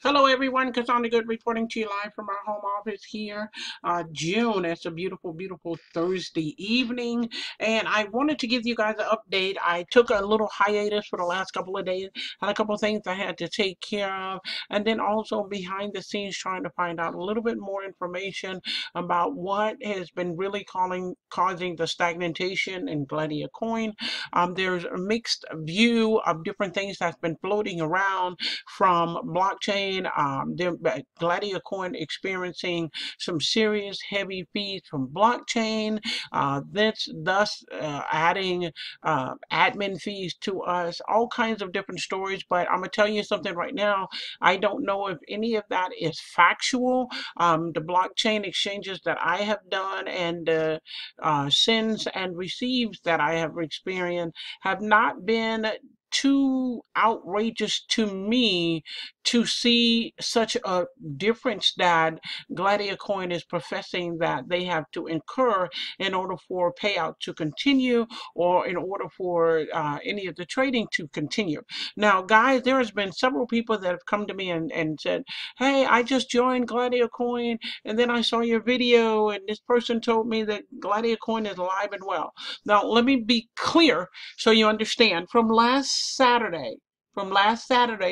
Hello everyone, Cassandra Good reporting to you live from our home office here. June, it's a beautiful, beautiful Thursday evening, and I wanted to give you guys an update. I took a little hiatus for the last couple of days, had a couple of things I had to take care of, and then also behind the scenes trying to find out a little bit more information about what has been really causing the stagnation in Gladiacoin. There's a mixed view of different things that's been floating around from blockchain. Gladiacoin experiencing some serious heavy fees from blockchain. Thus adding admin fees to us. All kinds of different stories. But I'm gonna tell you something right now. I don't know if any of that is factual. The blockchain exchanges that I have done and the sends and receives that I have experienced have not been too outrageous to me to see such a difference that Gladiacoin is professing that they have to incur in order for payout to continue or in order for any of the trading to continue. Now, guys, there has been several people that have come to me and said, hey, I just joined Gladiacoin and then I saw your video and this person told me that Gladiacoin is alive and well. Now, let me be clear so you understand. From last Saturday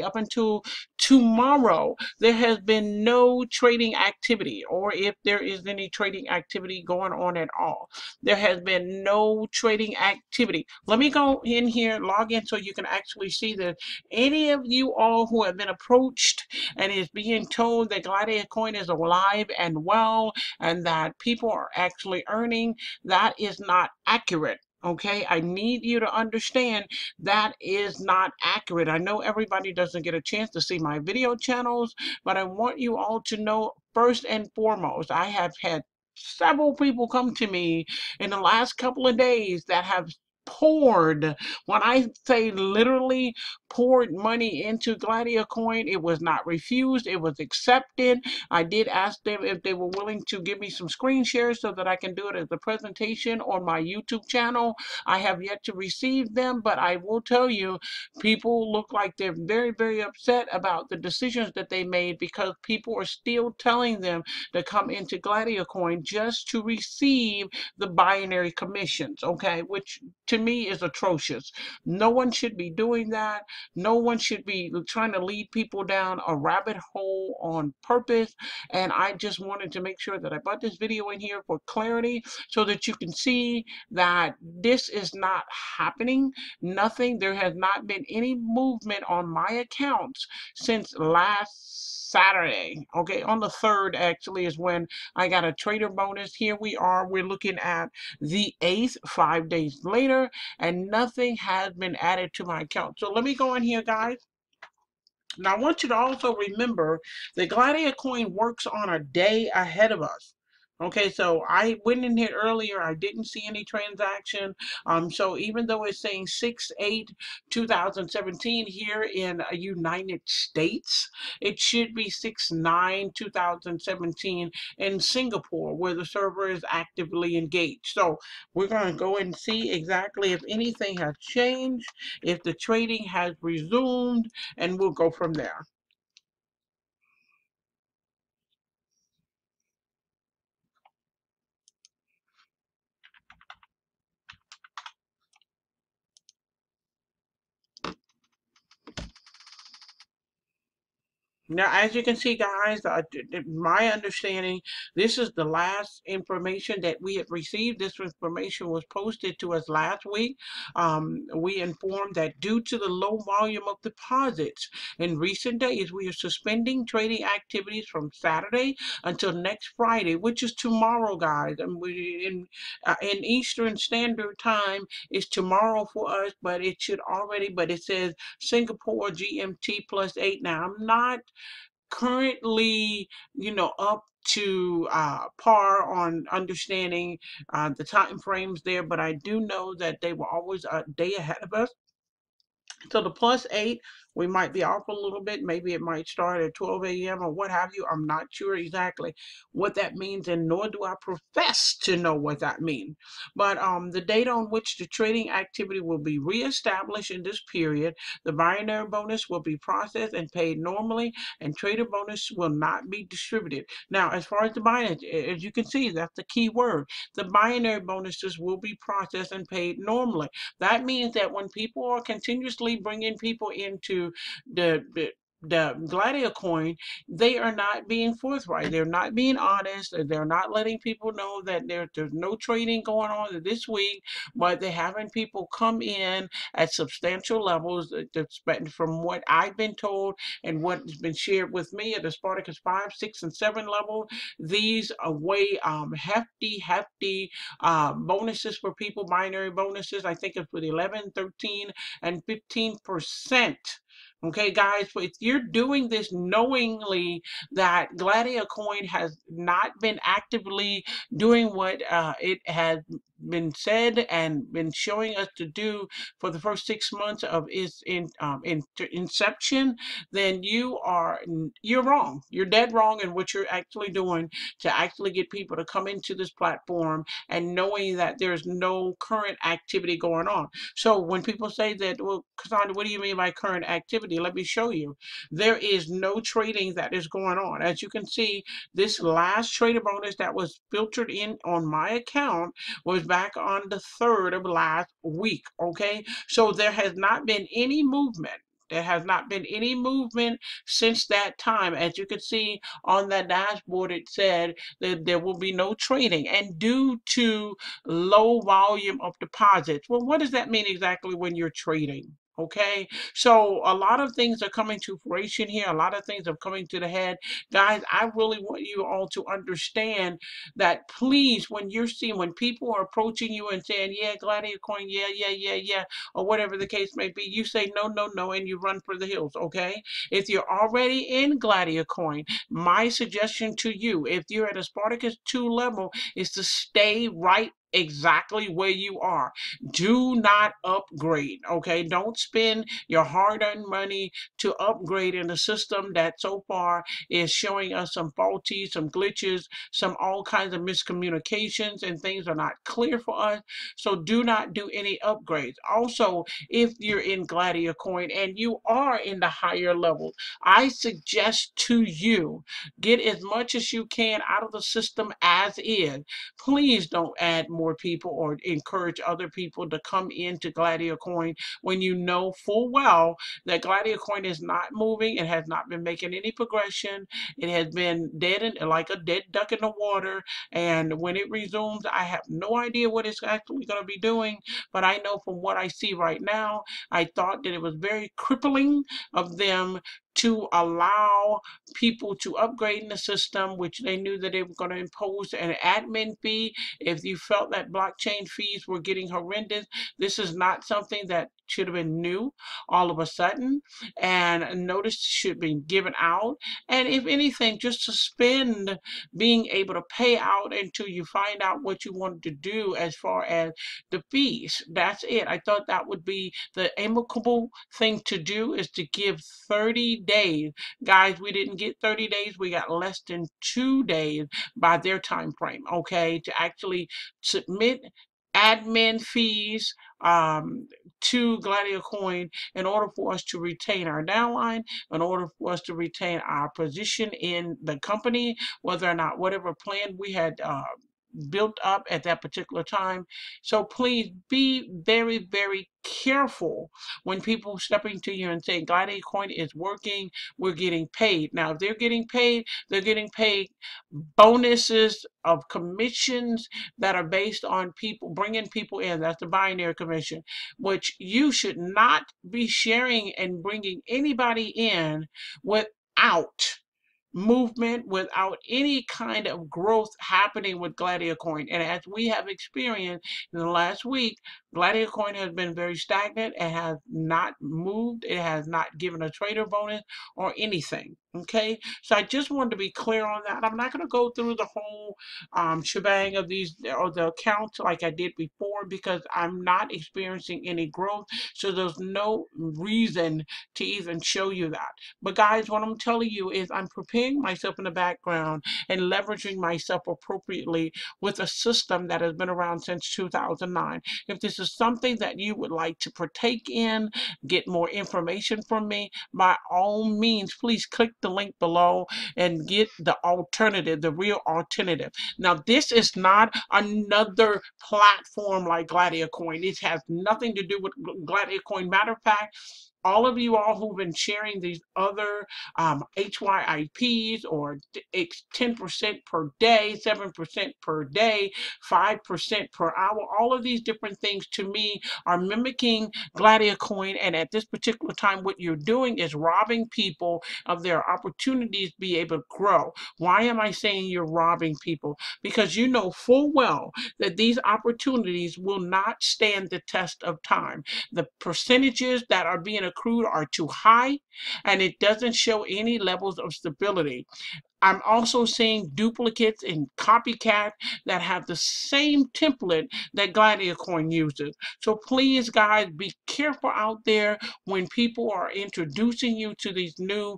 up until tomorrow, there has been no trading activity, or if there is any trading activity going on at all. There has been no trading activity. Let me go in here, log in so you can actually see that any of you all who have been approached and is being told that Gladiacoin is alive and well and that people are actually earning, that is not accurate. Okay, I need you to understand that is not accurate. I know everybody doesn't get a chance to see my video channels, but I want you all to know first and foremost, I have had several people come to me in the last couple of days that have poured, when I say literally poured money into Gladiacoin, it was not refused, it was accepted. I did ask them if they were willing to give me some screen shares so that I can do it as a presentation on my YouTube channel. I have yet to receive them, but I will tell you, people look like they're very, very upset about the decisions that they made because people are still telling them to come into Gladiacoin just to receive the binary commissions, okay, which to me is atrocious. No one should be doing that. No one should be trying to lead people down a rabbit hole on purpose. And I just wanted to make sure that I brought this video in here for clarity so that you can see that this is not happening. Nothing, there has not been any movement on my accounts since last Saturday. Okay, on the 3rd actually is when I got a trader bonus. Here we are, we're looking at the 8th, 5 days later, and nothing has been added to my account. So let me go in here, guys. Now, I want you to also remember that Gladiacoin works on a day ahead of us. Okay, so I went in here earlier. I didn't see any transaction. So even though it's saying 6/8/2017 here in United States, it should be 6/9/2017 in Singapore, where the server is actively engaged. So we're going to go and see exactly if anything has changed, if the trading has resumed, and we'll go from there. Now, as you can see, guys, my understanding, this is the last information that we have received. This information was posted to us last week. We informed that due to the low volume of deposits in recent days, we are suspending trading activities from Saturday until next Friday, which is tomorrow, guys. And in Eastern Standard Time is tomorrow for us, but it should already, but it says Singapore GMT +8. Now, I'm not currently, up to par on understanding the time frames there, but I do know that they were always a day ahead of us. So the +8 We might be off a little bit. Maybe it might start at 12 a.m. or what have you. I'm not sure exactly what that means, and nor do I profess to know what that means. But the date on which the trading activity will be reestablished in this period, the binary bonus will be processed and paid normally, and trader bonus will not be distributed. Now, as far as the binary, as you can see, that's the key word. The binary bonuses will be processed and paid normally. That means that when people are continuously bringing people into the Gladiacoin, they are not being forthright. They're not being honest. They're not letting people know that there's no trading going on this week, but they're having people come in at substantial levels. From what I've been told and what has been shared with me at the Spartacus 5, 6, and 7 level, these are way hefty bonuses for people, binary bonuses. I think it's with 11, 13, and 15%. Okay, guys, so if you're doing this knowingly that Gladiacoin has not been actively doing what it has been said and been showing us to do for the first 6 months of its inception, then you're wrong. You're dead wrong in what you're actually doing to actually get people to come into this platform and knowing that there's no current activity going on. So when people say that, well, Cassandra, what do you mean by current activity? Let me show you. There is no trading that is going on. As you can see, this last trader bonus that was filtered in on my account was back on the 3rd of last week. Okay, so there has not been any movement. There has not been any movement since that time. As you can see on that dashboard, it said that there will be no trading, and due to low volume of deposits. Well, what does that mean exactly when you're trading? Okay, so a lot of things are coming to fruition here. A lot of things are coming to the head. Guys, I really want you all to understand that, please, when people are approaching you and saying, yeah, Gladiacoin, yeah, or whatever the case may be, you say no, no, no, and you run for the hills, okay? If you're already in Gladiacoin, my suggestion to you, if you're at a Spartacus 2 level, is to stay right exactly where you are. Do not upgrade, okay? Don't spend your hard-earned money to upgrade in a system that so far is showing us some faulty, some glitches, some all kinds of miscommunications, and things are not clear for us. So do not do any upgrades. Also, if you're in Gladiacoin and you are in the higher level, I suggest to you get as much as you can out of the system as is. Please don't add more people or encourage other people to come into Gladiacoin when you know full well that Gladiacoin is not moving. It has not been making any progression. It has been dead and like a dead duck in the water. And when it resumes, I have no idea what it's actually going to be doing. But I know from what I see right now, I thought that it was very crippling of them to allow people to upgrade in the system, which they knew that they were going to impose an admin fee. If you felt that blockchain fees were getting horrendous, this is not something that should have been new all of a sudden, and notice should be given out. And if anything, just suspend being able to pay out until you find out what you want to do as far as the fees. That's it. I thought that would be the amicable thing to do, is to give 30 days. Guys, we didn't get 30 days. We got less than 2 days by their time frame, okay, to actually submit admin fees to Gladiacoin in order for us to retain our downline, in order for us to retain our position in the company, whether or not whatever plan we had built up at that particular time. So please be very, very careful when people stepping to you and say Gladiacoin is working, we're getting paid. Now, if they're getting paid, they're getting paid bonuses of commissions that are based on people bringing people in. That's the binary commission, which you should not be sharing and bringing anybody in without movement, without any kind of growth happening with Gladiacoin. And as we have experienced in the last week, Gladiacoin has been very stagnant. It has not moved. It has not given a trader bonus or anything. Okay, so I just wanted to be clear on that. I'm not going to go through the whole shebang of these or the accounts like I did before because I'm not experiencing any growth. So there's no reason to even show you that. But guys, what I'm telling you is I'm preparing myself in the background and leveraging myself appropriately with a system that has been around since 2009. If this is something that you would like to partake in, get more information from me, by all means, please click the link below and get the alternative, the real alternative. Now, this is not another platform like Gladiacoin. It has nothing to do with Gladiacoin. Matter of fact, all of you all who've been sharing these other HYIPs or 10% per day, 7% per day, 5% per hour, all of these different things to me are mimicking Gladiacoin. And at this particular time, what you're doing is robbing people of their opportunities to be able to grow. Why am I saying you're robbing people? Because you know full well that these opportunities will not stand the test of time. The percentages that are being accrued are too high, and it doesn't show any levels of stability. I'm also seeing duplicates and copycat that have the same template that Gladiacoin uses. So please, guys, be careful out there when people are introducing you to these new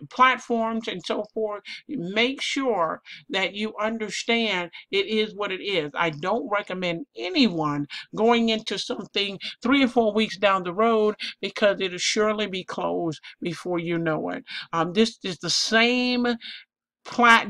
platforms and so forth. Make sure that you understand it is what it is. I don't recommend anyone going into something 3 or 4 weeks down the road because it'll surely be closed before you know it. This is the same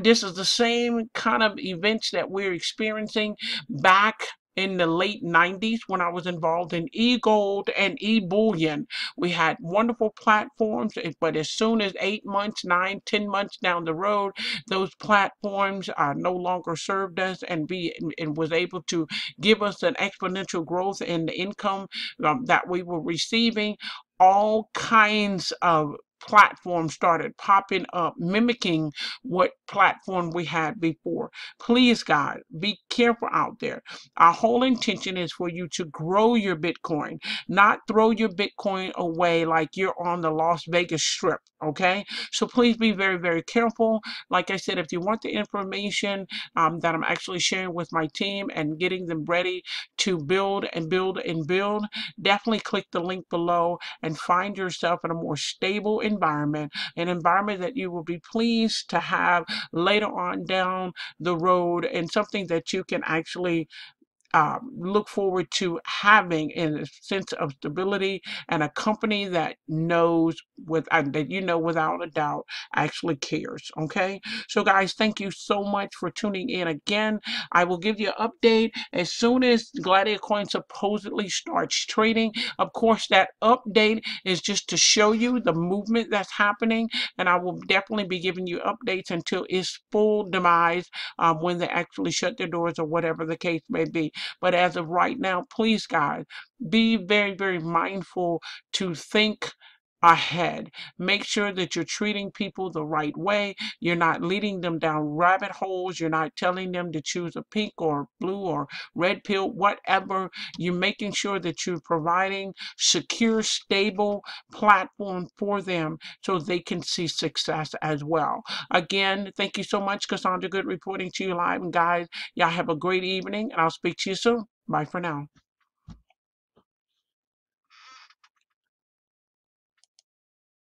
this is the same kind of events that we're experiencing back in the late 90s when I was involved in e-gold and e-bullion. We had wonderful platforms, but as soon as 8 months, 9, 10 months down the road, those platforms no longer served us and was able to give us an exponential growth in the income that we were receiving. All kinds of platforms started popping up mimicking what platform we had before. Please, God, be careful out there. Our whole intention is for you to grow your Bitcoin, not throw your Bitcoin away like you're on the Las Vegas Strip, okay? So please be very, very careful. Like I said, if you want the information that I'm actually sharing with my team and getting them ready to build and build and build, definitely click the link below and find yourself in a more stable environment, an environment that you will be pleased to have later on down the road, and something that you can actually look forward to having in a sense of stability, and a company that knows that you know without a doubt actually cares. Okay, so guys, thank you so much for tuning in again. I will give you an update as soon as Gladiacoin supposedly starts trading. Of course, that update is just to show you the movement that's happening, and I will definitely be giving you updates until its full demise, when they actually shut their doors or whatever the case may be. But as of right now, please, guys, be very, very mindful to think ahead. Make sure that you're treating people the right way. You're not leading them down rabbit holes. You're not telling them to choose a pink or blue or red pill, whatever. You're making sure that you're providing secure, stable platform for them so they can see success as well. Again, thank you so much. Cassandra Good reporting to you live. And guys, y'all have a great evening, and I'll speak to you soon. Bye for now.